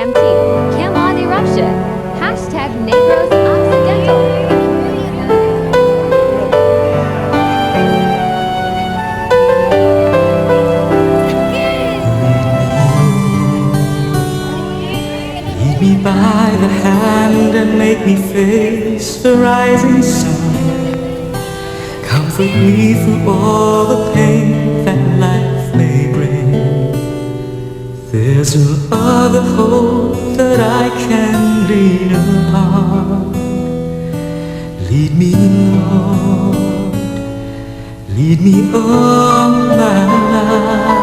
GMT, kanlaon eruption, hashtag negros occidental. Lead me by the hand and make me face the rising sun. Comfort me through all the pain that life may bring. There's no other hope that I can lean upon. Lead me, Lord, lead me all my life.